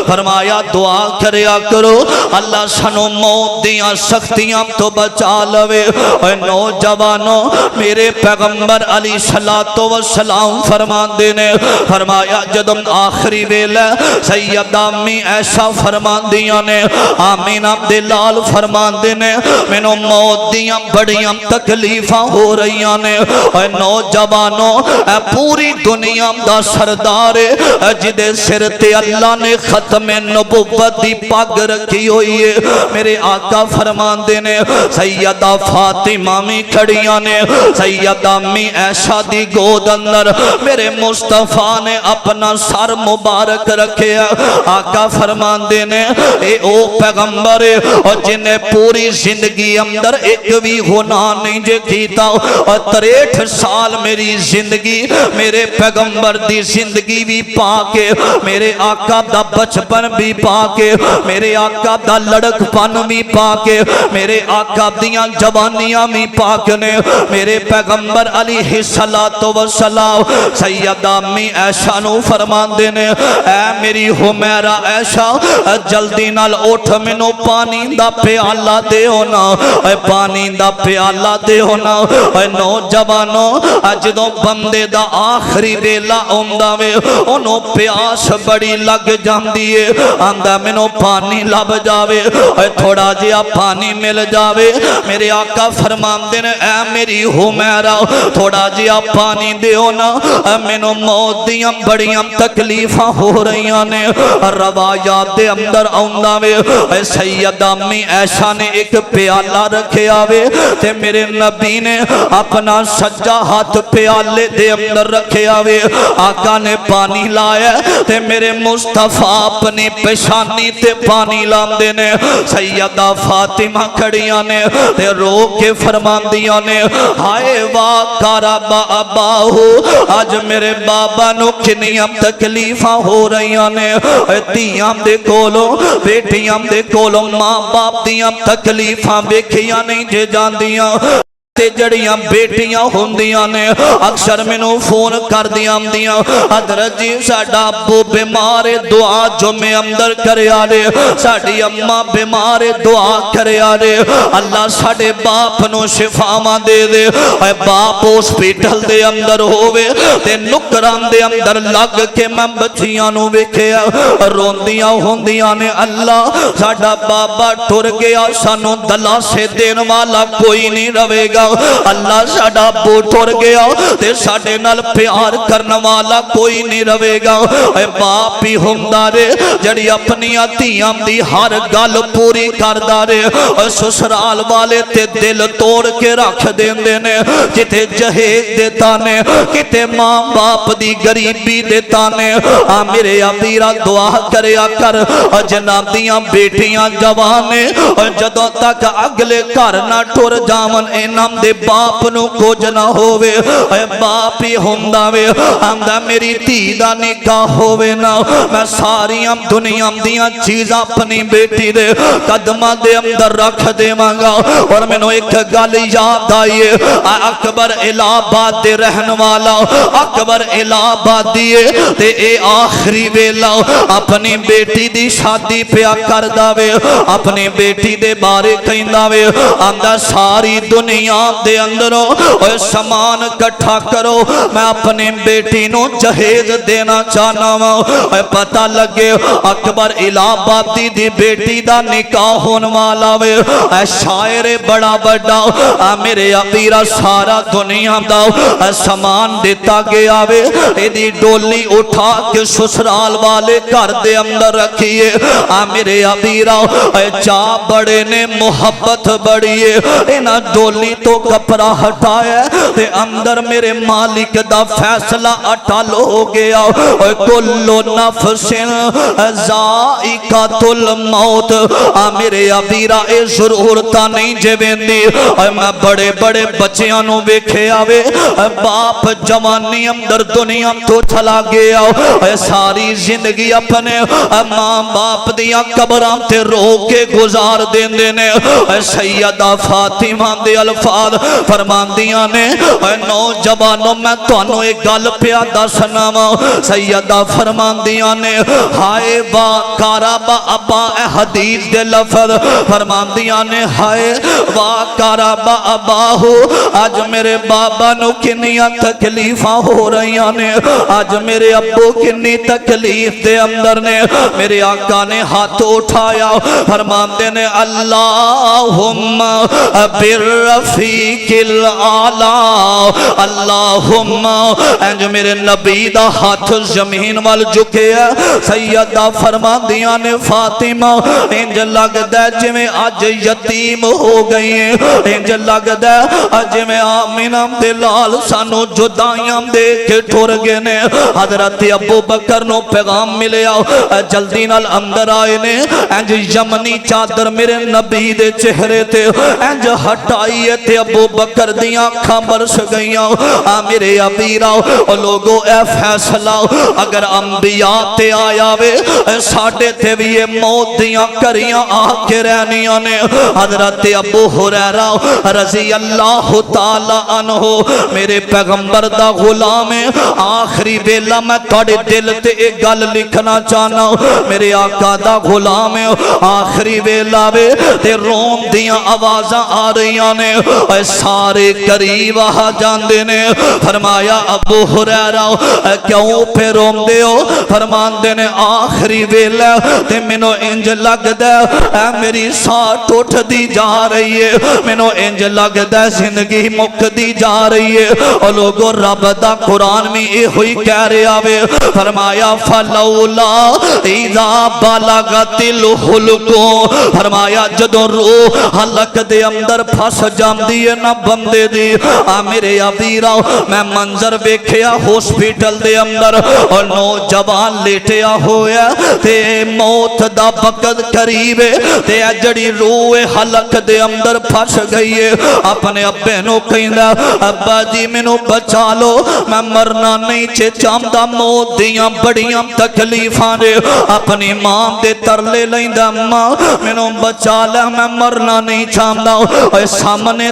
فرمایا دعا کریا کرو اللہ سانو موت دیاں سختیاں تو بچا لوے اے نوجوانوں میرے پیغمبر علیہ الصلوۃ والسلام فرمان دینے فرمایا جدوں آخری ویلے سیدہ امی ایسا فرمان دیاں نے آمینہ دے لال فرمان دینے مینوں موت دیاں بڑیاں تکلیفاں ہو رہیاں نے اے نوجوانوں اے پوری دنیا دا سردار ہے جدے سر تے اللہ نے ختم نبوت دی پگ رکھی ہوئی ہے میرے آقا فرمان دینے سیدہ فاطمہ میں کھڑیاں نے سیدہ امی عائشہ دی گود اندر میرے مصطفیٰ نے اپنا سر مبارک رکھے آقا فرمان دینے اے او پیغمبر اور جنہیں پوری زندگی اندر ایک بھی گناہ نہیں جے کیتا اور 63 سال میری زندگی میرے پیغمبر دی زندگی بھی پاکے میرے آقا دا بچپن بھی پاکے میرے آقا دا لڑک پن بھی پاکے میرے آقا دیاں جوانیاں بھی پاک نے میرے پیغمبر علیہ السلام سیدہ امی عائشہ نو فرمان دینے اے میری حمیرہ عائشہ جلدی نال اٹھ مینوں پانی دا پیالہ دے ہونا اے پانی دا پیالہ دے ہونا اے نوجوانوں جدوں بندے دا آخری ویلا ہوندا وے اونوں پیاس بڑی لگ جاندی ہے آندا مینوں پانی لب جاوے اے تھوڑا جہا پانی مل جاوے میرے آقا فرماندے نے اے میری حمیرہ تھوڑا جہا پانی دیو نا مینوں موت دیاں بڑیاں تکلیفاں ہو رہیاں نے روایات دے اندر آوندا وے اے سیدہ امی عائشہ نے ایک پیالہ رکھے آوے تے میرے نبی نے اپنا سجا ہاتھ پیالے دے اندر رکھے آوے آقا نے پانی لایا تے میرے مصطفیٰ اپنی پیشانی تے پانی لام دینے سیدہ فاطمہ کھڑیاں نے تے رو کے فرمان دیاں نے ہائے واقعہ باباہو آج میرے بابا نو کنیاں تکلیفاں ہو رہیاں نے تیاں دے کولوں بیٹیاں دے کولوں ماں باپ دیاں تکلیفاں بیکھیاں نہیں جے جان دیاں تے جڑیاں بیٹیاں ہوندیاں نے اکثر مینوں فون کر دیاں دیاں حضرت جی ساڈا ابو بیمار دعا جمعے اندر کریا دے ساڈی اماں بیمار دعا کریا دے اللہ ساڈے باپ نو شفاواں دے دے اے باپ ہاسپٹل دے اندر ہووے تے نکراں دے اندر لگ کے میں بچیاں نو ویکھیا روندیاں ہوندیاں نے اللہ ساڈا بابا ٹر گیا سانو دلاسے دین والا کوئی نہیں رہے گا اللہ ساڈا ابو ٹر گیا تے ساڈے نال پیار کرن والا کوئی نہیں رہے گا اے باپ ہی ہوندا رے جڑی اپنی دھیاں دی ہر گل پوری کردا رے اے سسرال والے تے دل توڑ کے رکھ دیندے نے کتے جہیز دے تانے کتے ماں باپ دی غریبی دے تانے میرے امیرا دعا کریا کر جناب دیاں بیٹیاں جوانے جدوں تک اگلے گھر نہ ٹر جاون انہاں دے باپ نو کچھ نہ ہووے اے باپ ہی ہوندا وے آندا میری دھی دا نکاح ہووے نا میں ساریاں دنیا دیاں چیزاں اپنی بیٹی دے قدماں دے اندر رکھ دیواں گا اور مینوں ایک گل یاد آئی اکبر الہ آباد دے رہن والا اکبر الہ آباد دیے تے اے آخری ویلا اپنی بیٹی دی شادی پیا کر داوے اپنی بیٹی دے بارے کہندا وے آندا ساری دنیا دے اندروں اے سامان کٹھا کرو میں اپنی بیٹی نو جہیز دینا چاہنا وا اے پتہ لگے اکبر الہ آبادی دی بیٹی دا نکاح ہون والا وے اے شاعر بڑا بڑا میرے امیرا سارا دنیا دا سامان دیتا گیا وے ایدی ڈولی اٹھا کے سسرال والے گھر دے اندر رکھیے میرے امیرا چا بڑے نے محبت بڑیے اینا ڈولی تو کپڑا ہٹایا تے اندر میرے مالک دا فیصلہ اٹھال ہو گیا کلو نفس ذائقۃ الموت میرے امیرا اے ضرورتاں نہیں جویندی میں بڑے بڑے بچیاں نو ویکھے آوے باپ جوانی اندر دنیا تو چلا گیا ساری زندگی اپنے ماں باپ دیاں قبراں تے رو کے گزار دیندے نے سیدہ فاطمہ دے الفاظ فرماندیاں نے نوجوانوں میں تانوں ایک گل پیا دسنا وا سیدہ فرماندیاں نے ہائے وا کارابا ابا اے حدیث دے لفظ فرماندیاں نے ہائے وا کارابا ابا ہو آج میرے بابا نو کنیاں تکلیفاں ہو رہیاں نے آج میرے ابو کنی تکلیف دے اندر نے میرے آقا نے ہاتھ اٹھایا فرماندے نے اللہم بالرفیق الاعلی اللہم انج میرے نبی دا ہاتھ زمین وال جھکے سیدہ فرماندیاں نے فاطمہ انج لگدا ہے جویں اج یتیم ہو گئی ہیں انج لگدا ہے جویں آمینہ دے لال سانو جدائیاں دے کے ٹر گئے نے حضرت ابو بکر نو پیغام ملیا جلدی نال اندر آئے نے انج یمنی چادر میرے نبی دے چہرے تے انج ہٹائیے تے ابو بکر دیاں آنکھاں برس گئیاں میرے امیرا لوگو اے فیصلہ اگر انبیاء تے آیا وے ساڈے تے بھی یہ موت دیاں کریاں آ کے رہنیاں نے حضرت ابو ہریرہ رضی اللہ تعالی عنہ میرے پیغمبر دا غلام ہے آخری ویلا میں تھوڑے دل تے ایک گل لکھنا چاہنا میرے آقا دا غلام ہے آخری ویلا وے تے روم دیاں آوازاں آ رہیاں نے سارے قریب آ جاندے نے فرمایا ابو ہریرہ کیوں پہ روم دے ہو فرماندے نے آخری ویلا تے مینوں انج لگدا ہے میری ساہ ٹوٹ دی جا رہی ہے مینوں انج لگدا ہے زندگی مک دی جا رہی ہے اور لوگوں رب دا قرآن میں یہ ہوئی کہہ رہا وے فرمایا فلولا اذا بلغت الحلقوم فرمایا جدوں روح حلق دے اندر پھس جاندی ہے نا بندے دی میرے ابیرا میں منظر ویکھیا ہاسپٹل دے اندر اور نوجوان لیٹیا ہویا تے موت دا وقت قریب ہے تے جڑی روح حلق دے اندر پھس گئی ہے اپنے ابے نو کہندا ابا جی مینوں بچا لو میں مرنا نہیں چاہندا موت دیاں بڑیاں تکلیفاں نے اپنی ماں دے ترلے لیندا ماں مینوں بچا لے میں مرنا نہیں چاہندا اے سامنے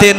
3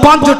5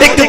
1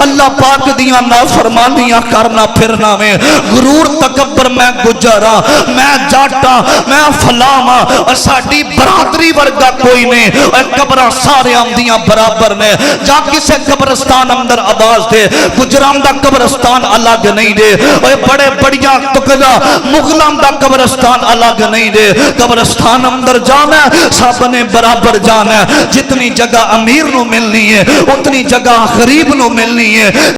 اللہ پاک دیاں نافرمانیاں کرنا پھرنا میں غرور تکبر میں گجرا میں جاٹا میں فلاما ساڈی برادری ورگا کوئی نہیں قبراں سارے آمدیاں برابر نے جا کسے قبرستان اندر آواز دے گجرام دا قبرستان الگ نہیں دے بڑے بڑیاں تکلا مغلام دا قبرستان الگ نہیں دے قبرستان اندر جانا سب نے برابر جانا جتنی جگہ امیر نو ملنی ہے اتنی جگہ غریب نو ملنی ہے